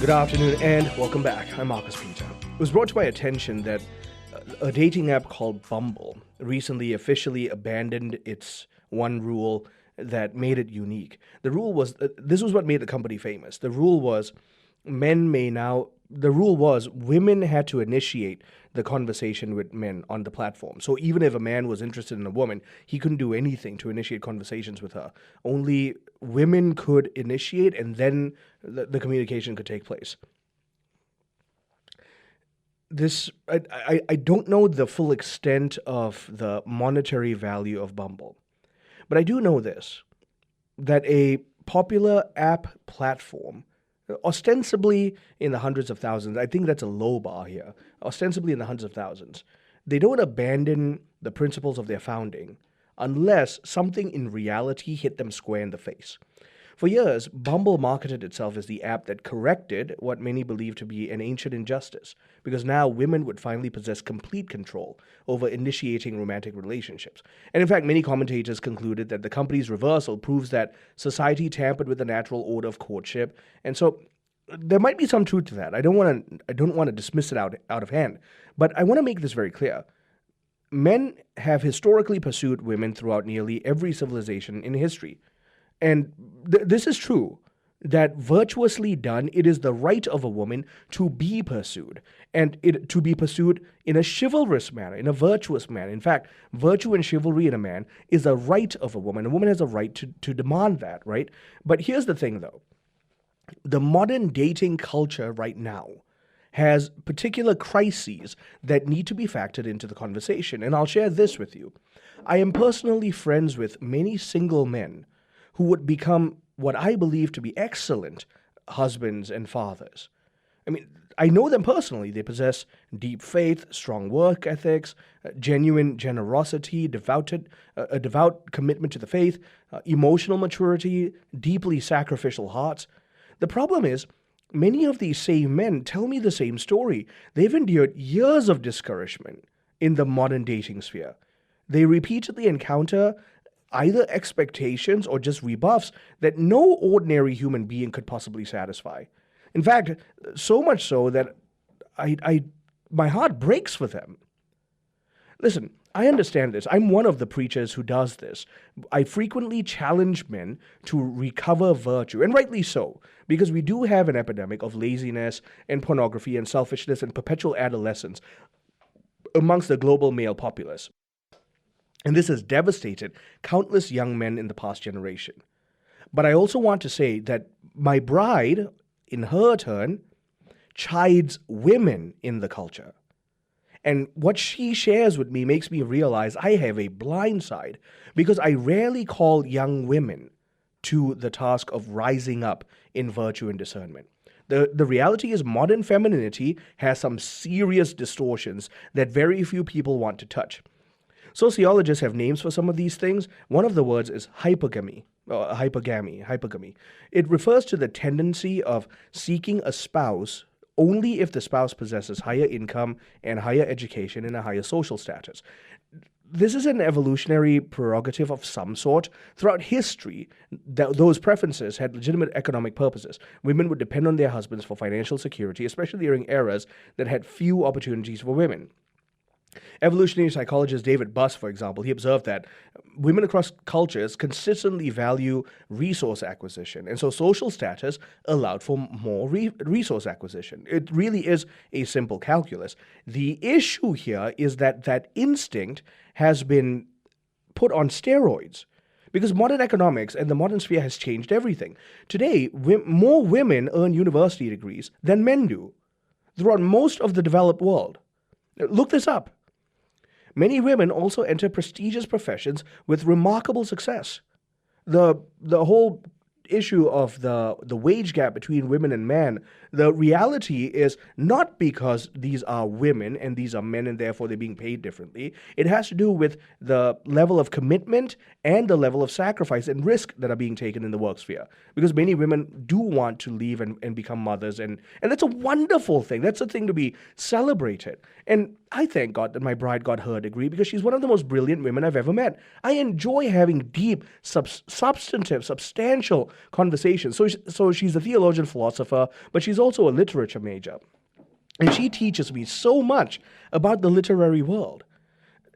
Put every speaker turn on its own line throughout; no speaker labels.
Good afternoon and welcome back. I'm Marcus Peter. It was brought to my attention that a dating app called Bumble recently officially abandoned its one rule that made it unique. The rule was this was what made the company famous. The rule was women had to initiate the conversation with men on the platform. So even if a man was interested in a woman, he couldn't do anything to initiate conversations with her. Only women could initiate, and then the communication could take place. I don't know the full extent of the monetary value of Bumble, but I do know this, that a popular app platform, ostensibly in the hundreds of thousands, I think that's a low bar here, ostensibly in the hundreds of thousands, they don't abandon the principles of their founding unless something in reality hit them square in the face. For years, Bumble marketed itself as the app that corrected what many believed to be an ancient injustice, because now women would finally possess complete control over initiating romantic relationships. And in fact, many commentators concluded that the company's reversal proves that society tampered with the natural order of courtship. And so there might be some truth to that. I don't want to dismiss it out of hand, but I want to make this very clear. Men have historically pursued women throughout nearly every civilization in history. And this is true, that virtuously done, it is the right of a woman to be pursued, and to be pursued in a chivalrous manner, in a virtuous manner. In fact, virtue and chivalry in a man is a right of a woman. A woman has a right to demand that, right? But here's the thing, though. The modern dating culture right now has particular crises that need to be factored into the conversation, and I'll share this with you. I am personally friends with many single men who would become what I believe to be excellent husbands and fathers. I mean, I know them personally. They possess deep faith, strong work ethics, genuine generosity, a devout commitment to the faith, emotional maturity, deeply sacrificial hearts. The problem is, many of these same men tell me the same story. They've endured years of discouragement in the modern dating sphere. They repeatedly encounter either expectations or just rebuffs that no ordinary human being could possibly satisfy. In fact, so much so that my heart breaks for them. Listen, I understand this. I'm one of the preachers who does this. I frequently challenge men to recover virtue, and rightly so, because we do have an epidemic of laziness and pornography and selfishness and perpetual adolescence amongst the global male populace. And this has devastated countless young men in the past generation. But I also want to say that my bride, in her turn, chides women in the culture. And what she shares with me makes me realize I have a blind side, because I rarely call young women to the task of rising up in virtue and discernment. The reality is modern femininity has some serious distortions that very few people want to touch. Sociologists have names for some of these things. One of the words is hypergamy. It refers to the tendency of seeking a spouse only if the spouse possesses higher income and higher education and a higher social status. This is an evolutionary prerogative of some sort. Throughout history, those preferences had legitimate economic purposes. Women would depend on their husbands for financial security, especially during eras that had few opportunities for women. Evolutionary psychologist David Buss, for example, he observed that women across cultures consistently value resource acquisition, and so social status allowed for more resource acquisition. It really is a simple calculus. The issue here is that instinct has been put on steroids, because modern economics and the modern sphere has changed everything. Today, more women earn university degrees than men do throughout most of the developed world. Look this up. Many women also enter prestigious professions with remarkable success. The whole issue of the wage gap between women and men, the reality is not because these are women and these are men and therefore they're being paid differently. It has to do with the level of commitment and the level of sacrifice and risk that are being taken in the work sphere. Because many women do want to leave and become mothers, and that's a wonderful thing. That's a thing to be celebrated. And I thank God that my bride got her degree, because she's one of the most brilliant women I've ever met. I enjoy having deep, substantive, substantial conversations. So she's a theologian philosopher, but she's also a literature major. And she teaches me so much about the literary world.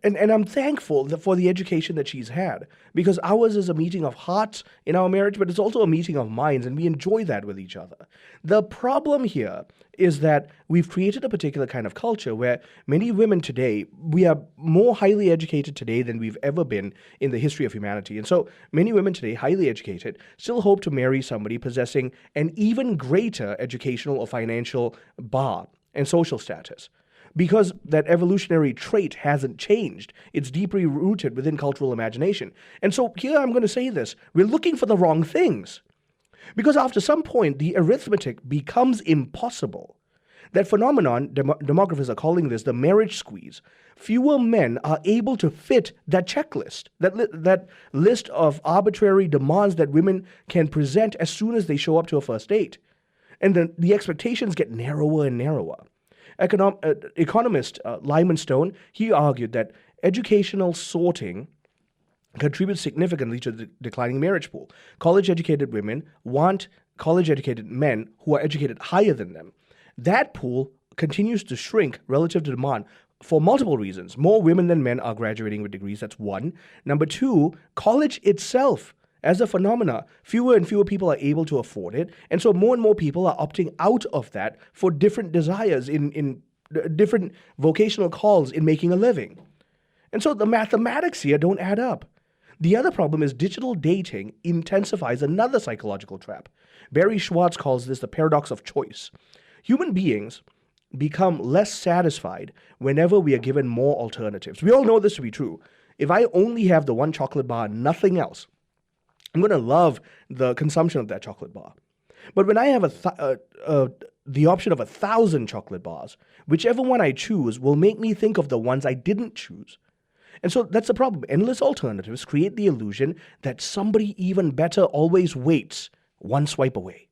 And I'm thankful for the education that she's had, because ours is a meeting of hearts in our marriage, but it's also a meeting of minds, and we enjoy that with each other. The problem here is that we've created a particular kind of culture where many women today, we are more highly educated today than we've ever been in the history of humanity. And so many women today, highly educated, still hope to marry somebody possessing an even greater educational or financial bar and social status, because that evolutionary trait hasn't changed. It's deeply rooted within cultural imagination. And so here I'm going to say this. We're looking for the wrong things. Because after some point, the arithmetic becomes impossible. That phenomenon, demographers are calling this the marriage squeeze. Fewer men are able to fit that checklist, that list of arbitrary demands that women can present as soon as they show up to a first date. And the expectations get narrower and narrower. Economist Lyman Stone, he argued that educational sorting contributes significantly to the declining marriage pool. College-educated women want college-educated men who are educated higher than them. That pool continues to shrink relative to demand for multiple reasons. More women than men are graduating with degrees, that's one. Number two, college itself, as a phenomena, fewer and fewer people are able to afford it, and so more and more people are opting out of that for different desires in different vocational calls in making a living. And so the mathematics here don't add up. The other problem is digital dating intensifies another psychological trap. Barry Schwartz calls this the paradox of choice. Human beings become less satisfied whenever we are given more alternatives. We all know this to be true. If I only have the one chocolate bar, nothing else, I'm going to love the consumption of that chocolate bar. But when I have the option of 1,000 chocolate bars, whichever one I choose will make me think of the ones I didn't choose. And so that's the problem. Endless alternatives create the illusion that somebody even better always waits one swipe away.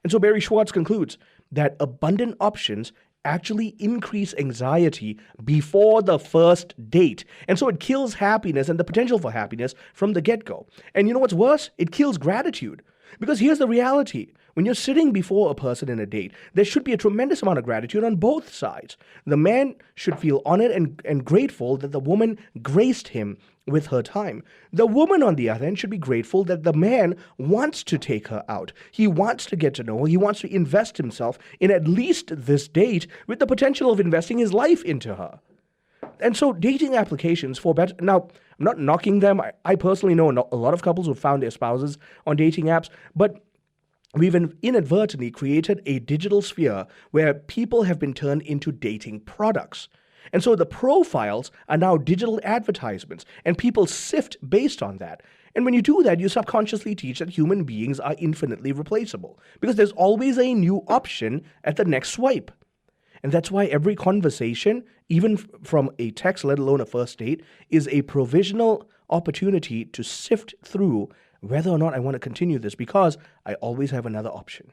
And so Barry Schwartz concludes that abundant options actually increase anxiety before the first date. And so it kills happiness and the potential for happiness from the get-go. And you know what's worse? It kills gratitude. Because here's the reality. When you're sitting before a person in a date, there should be a tremendous amount of gratitude on both sides. The man should feel honored and grateful that the woman graced him with her time. The woman, on the other hand, should be grateful that the man wants to take her out. He wants to get to know her. He wants to invest himself in at least this date with the potential of investing his life into her. And so dating applications for better... Now, I'm not knocking them. I personally know a lot of couples who found their spouses on dating apps, but we've inadvertently created a digital sphere where people have been turned into dating products. And so the profiles are now digital advertisements, and people sift based on that. And when you do that, you subconsciously teach that human beings are infinitely replaceable, because there's always a new option at the next swipe. And that's why every conversation, even from a text, let alone a first date, is a provisional opportunity to sift through whether or not I want to continue this, because I always have another option.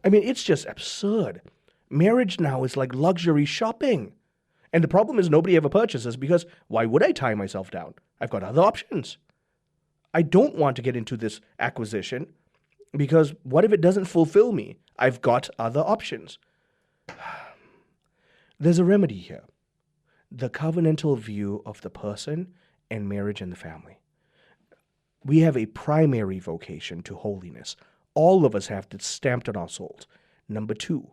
I mean, it's just absurd. Marriage now is like luxury shopping. And the problem is nobody ever purchases, because why would I tie myself down? I've got other options. I don't want to get into this acquisition, because what if it doesn't fulfill me? I've got other options. There's a remedy here. The covenantal view of the person and marriage and the family. We have a primary vocation to holiness. All of us have this stamped on our souls. Number two,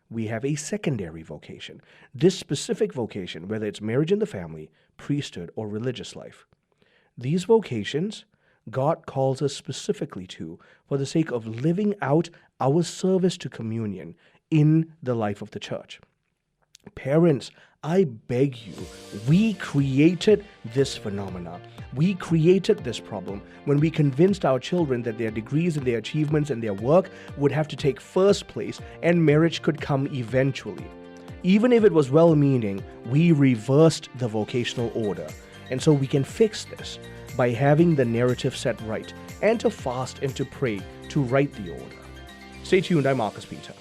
we have a secondary vocation. This specific vocation, whether it's marriage and the family, priesthood, or religious life. These vocations, God calls us specifically to for the sake of living out our service to communion in the life of the church. Parents, I beg you, we created this phenomena. We created this problem when we convinced our children that their degrees and their achievements and their work would have to take first place and marriage could come eventually. Even if it was well-meaning, we reversed the vocational order. And so we can fix this by having the narrative set right and to fast and to pray to right the order. Stay tuned, I'm Marcus Peter.